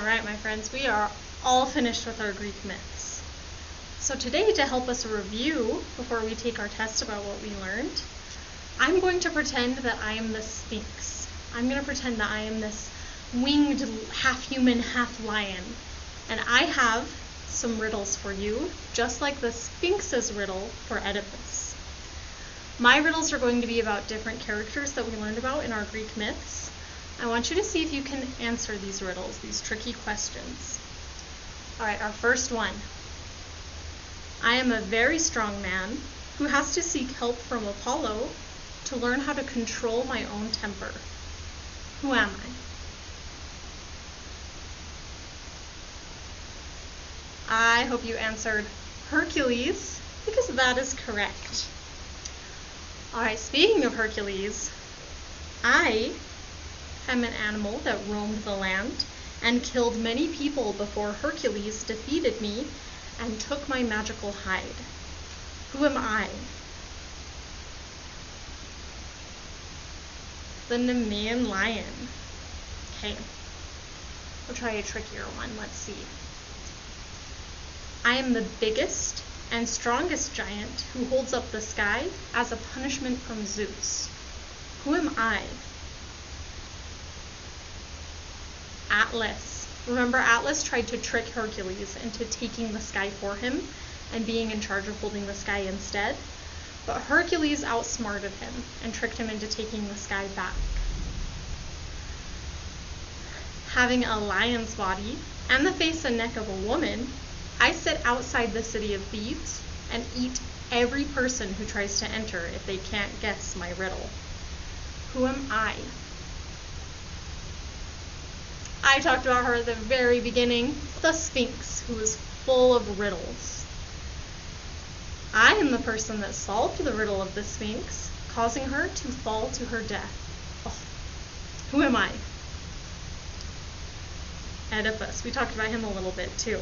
Alright, my friends, we are all finished with our Greek myths. So today, to help us review before we take our test about what we learned, I'm going to pretend that I am the Sphinx. I'm going to pretend that I am this winged, half-human, half-lion. And I have some riddles for you, just like the Sphinx's riddle for Oedipus. My riddles are going to be about different characters that we learned about in our Greek myths. I want you to see if you can answer these riddles, these tricky questions. All right, our first one. I am a very strong man who has to seek help from Apollo to learn how to control my own temper. Who am I? I hope you answered Hercules, because that is correct. All right, speaking of Hercules, I am an animal that roamed the land and killed many people before Hercules defeated me and took my magical hide. Who am I? The Nemean lion. Okay, we'll try a trickier one. Let's see. I am the biggest and strongest giant who holds up the sky as a punishment from Zeus. Who am I? Atlas. Remember, Atlas tried to trick Hercules into taking the sky for him and being in charge of holding the sky instead, but Hercules outsmarted him and tricked him into taking the sky back. Having a lion's body and the face and neck of a woman, I sit outside the city of Thebes and eat every person who tries to enter if they can't guess my riddle. Who am I? I talked about her at the very beginning, the Sphinx, who is full of riddles. I am the person that solved the riddle of the Sphinx, causing her to fall to her death. Oh. Who am I? Oedipus. We talked about him a little bit too.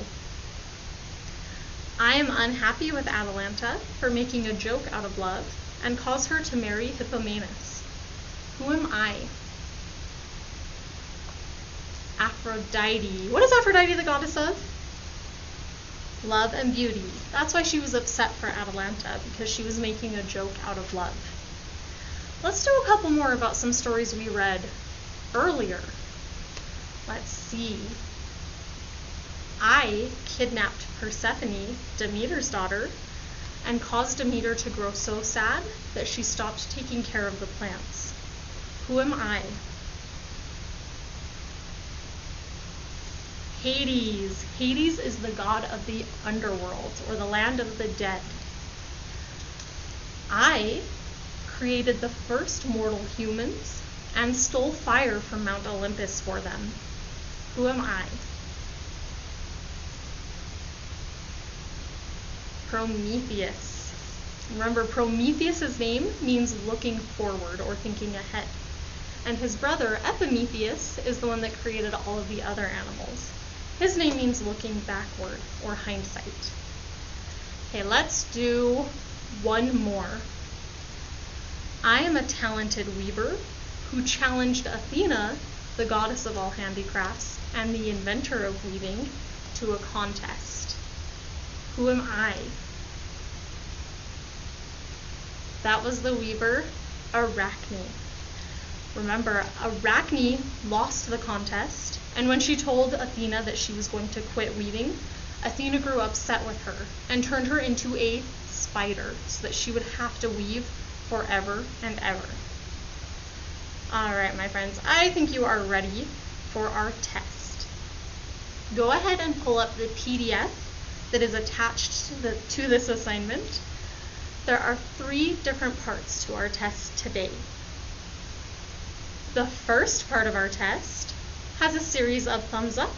I am unhappy with Atalanta for making a joke out of love and cause her to marry Hippomenes. Who am I? Aphrodite. What is Aphrodite the goddess of? Love and beauty. That's why she was upset for Atalanta, because she was making a joke out of love. Let's do a couple more about some stories we read earlier. Let's see. I kidnapped Persephone, Demeter's daughter, and caused Demeter to grow so sad that she stopped taking care of the plants. Who am I? Hades. Hades is the god of the underworld, or the land of the dead. I created the first mortal humans and stole fire from Mount Olympus for them. Who am I? Prometheus. Remember, Prometheus's name means looking forward or thinking ahead. And his brother, Epimetheus, is the one that created all of the other animals. His name means looking backward or hindsight. Okay, let's do one more. I am a talented weaver who challenged Athena, the goddess of all handicrafts and the inventor of weaving, to a contest. Who am I? That was the weaver, Arachne. Remember, Arachne lost the contest, and when she told Athena that she was going to quit weaving, Athena grew upset with her and turned her into a spider so that she would have to weave forever and ever. All right, my friends, I think you are ready for our test. Go ahead and pull up the PDF that is attached to this assignment. There are 3 different parts to our test today. The first part of our test has a series of thumbs up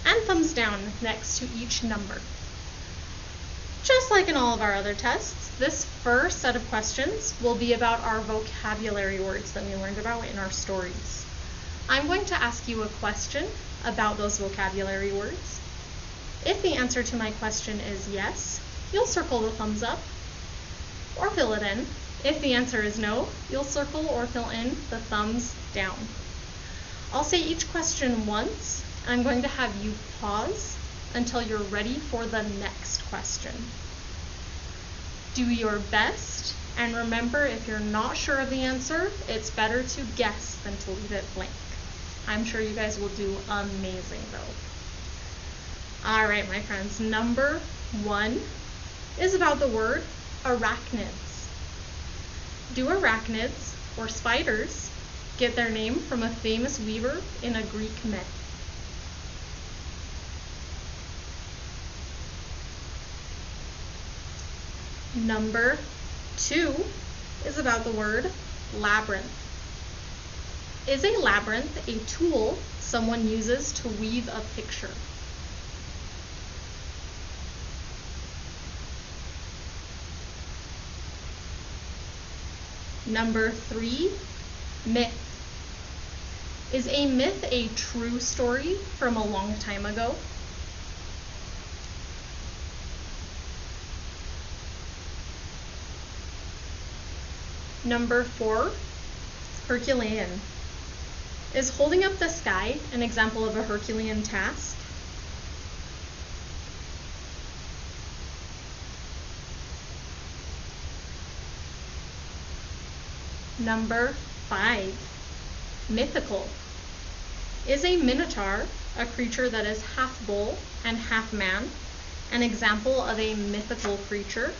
and thumbs down next to each number. Just like in all of our other tests, this first set of questions will be about our vocabulary words that we learned about in our stories. I'm going to ask you a question about those vocabulary words. If the answer to my question is yes, you'll circle the thumbs up or fill it in. If the answer is no, you'll circle or fill in the thumbs down. I'll say each question once, and I'm going to have you pause until you're ready for the next question. Do your best, and remember, if you're not sure of the answer, it's better to guess than to leave it blank. I'm sure you guys will do amazing though. All right, my friends, number 1 is about the word arachnids. Do arachnids, or spiders, get their name from a famous weaver in a Greek myth? Number 2 is about the word labyrinth. Is a labyrinth a tool someone uses to weave a picture? Number 3, myth. Is a myth a true story from a long time ago? Number 4, Herculean. Is holding up the sky an example of a Herculean task? Number 5, mythical. Is a minotaur, a creature that is half bull and half man, an example of a mythical creature?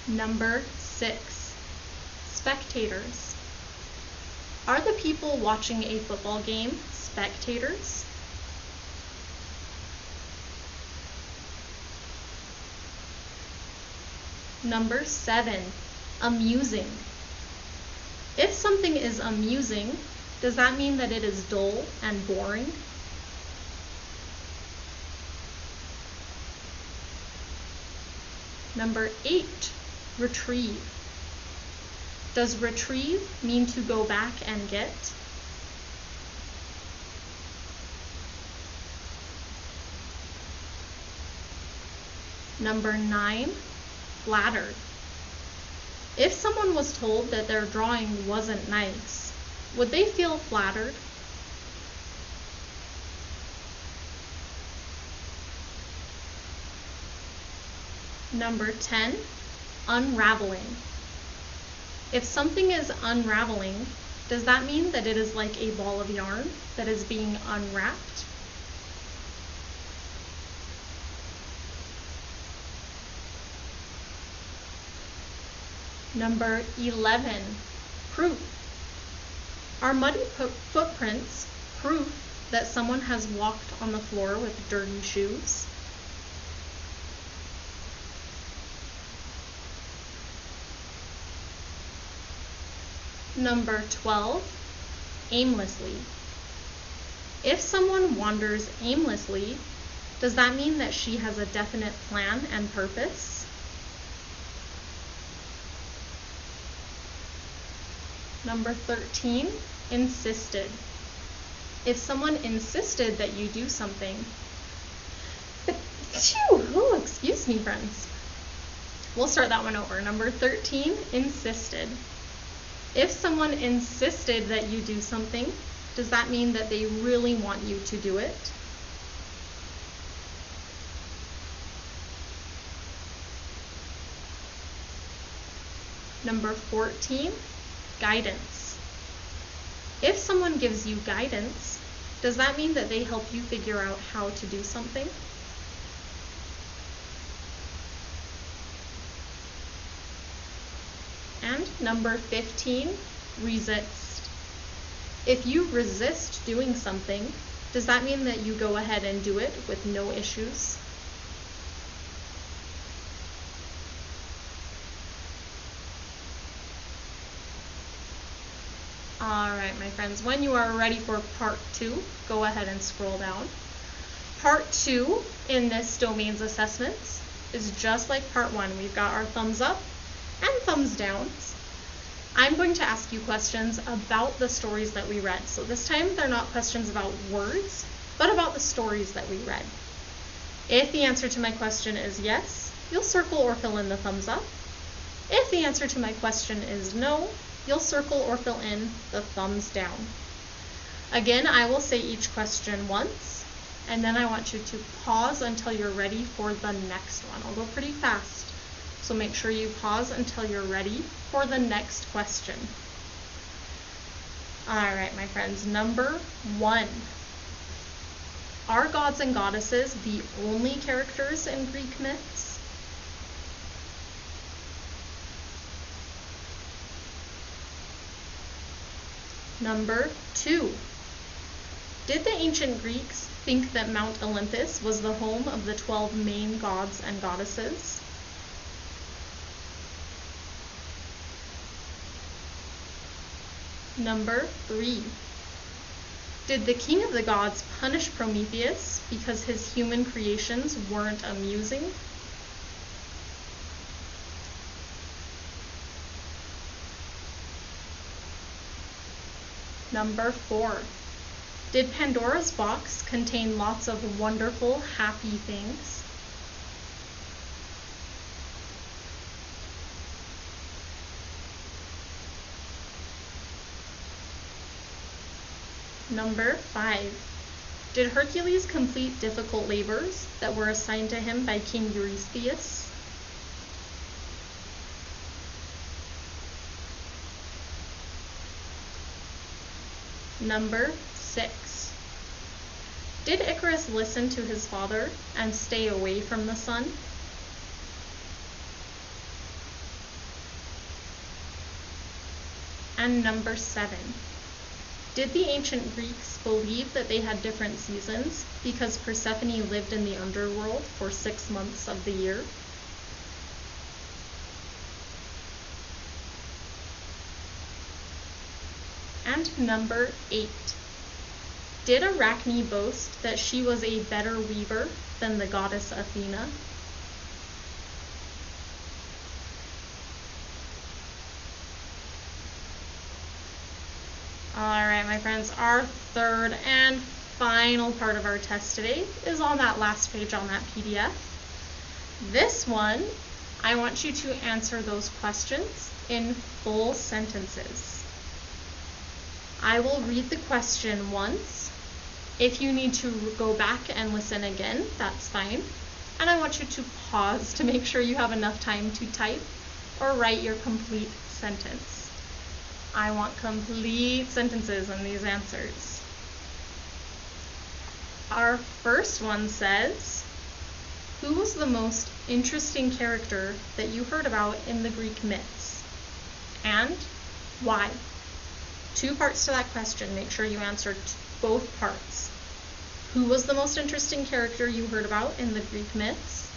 Number 6, spectators. Are the people watching a football game spectators? Number 7, amusing. If something is amusing, does that mean that it is dull and boring? Number 8, retrieve. Does retrieve mean to go back and get? Number 9, flattered. If someone was told that their drawing wasn't nice, would they feel flattered? Number 10, unraveling. If something is unraveling, does that mean that it is like a ball of yarn that is being unwrapped? Number 11, proof. Are muddy footprints proof that someone has walked on the floor with dirty shoes? Number 12, aimlessly. If someone wanders aimlessly, does that mean that she has a definite plan and purpose? Number 13, insisted. If someone insisted that you do something, excuse me, friends. We'll start that one over. Number 13, insisted. If someone insisted that you do something, does that mean that they really want you to do it? Number 14, guidance. If someone gives you guidance, does that mean that they help you figure out how to do something? And number 15, resist. If you resist doing something, does that mean that you go ahead and do it with no issues? All right, my friends, when you are ready for part 2, go ahead and scroll down. Part 2 in this domains assessments is just like part 1. We've got our thumbs up and thumbs downs. I'm going to ask you questions about the stories that we read. So this time they're not questions about words, but about the stories that we read. If the answer to my question is yes, you'll circle or fill in the thumbs up. If the answer to my question is no, you'll circle or fill in the thumbs down. Again, I will say each question once, and then I want you to pause until you're ready for the next one. I'll go pretty fast, so make sure you pause until you're ready for the next question. All right, my friends, number 1. Are gods and goddesses the only characters in Greek myths? Number 2. Did the ancient Greeks think that Mount Olympus was the home of the 12 main gods and goddesses? Number 3. Did the king of the gods punish Prometheus because his human creations weren't amusing? Number 4. Did Pandora's box contain lots of wonderful, happy things? Number 5. Did Hercules complete difficult labors that were assigned to him by King Eurystheus? Number 6. Did Icarus listen to his father and stay away from the sun? And number 7. Did the ancient Greeks believe that they had different seasons because Persephone lived in the underworld for 6 months of the year? And number 8. Did Arachne boast that she was a better weaver than the goddess Athena? Alright, my friends, our third and final part of our test today is on that last page on that PDF. This one, I want you to answer those questions in full sentences. I will read the question once. If you need to go back and listen again, that's fine. And I want you to pause to make sure you have enough time to type or write your complete sentence. I want complete sentences in these answers. Our first one says, who was the most interesting character that you heard about in the Greek myths? And why? 2 parts to that question. Make sure you answer both parts. Who was the most interesting character you heard about in the Greek myths?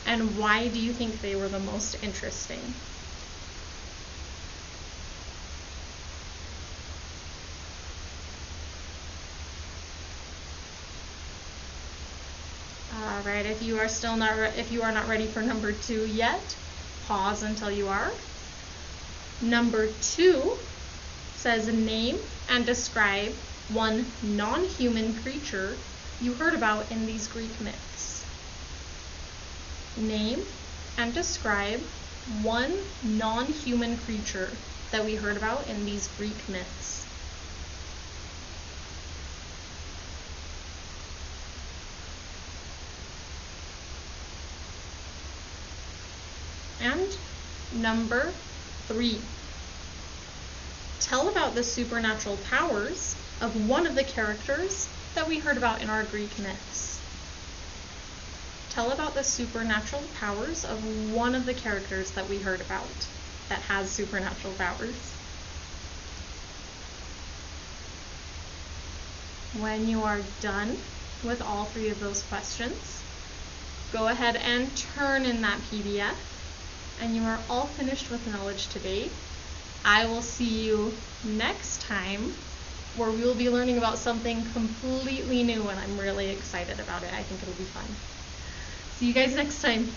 And why do you think they were the most interesting? Alright, if you are not ready for number 2 yet, pause until you are. Number 2 says name and describe one non-human creature you heard about in these Greek myths. Name and describe one non-human creature that we heard about in these Greek myths. And number 3. Tell about the supernatural powers of one of the characters that we heard about in our Greek myths. Tell about the supernatural powers of one of the characters that we heard about that has supernatural powers. When you are done with all 3 of those questions, go ahead and turn in that PDF, and you are all finished with knowledge today. I will see you next time, where we will be learning about something completely new, and I'm really excited about it. I think it'll be fun. See you guys next time.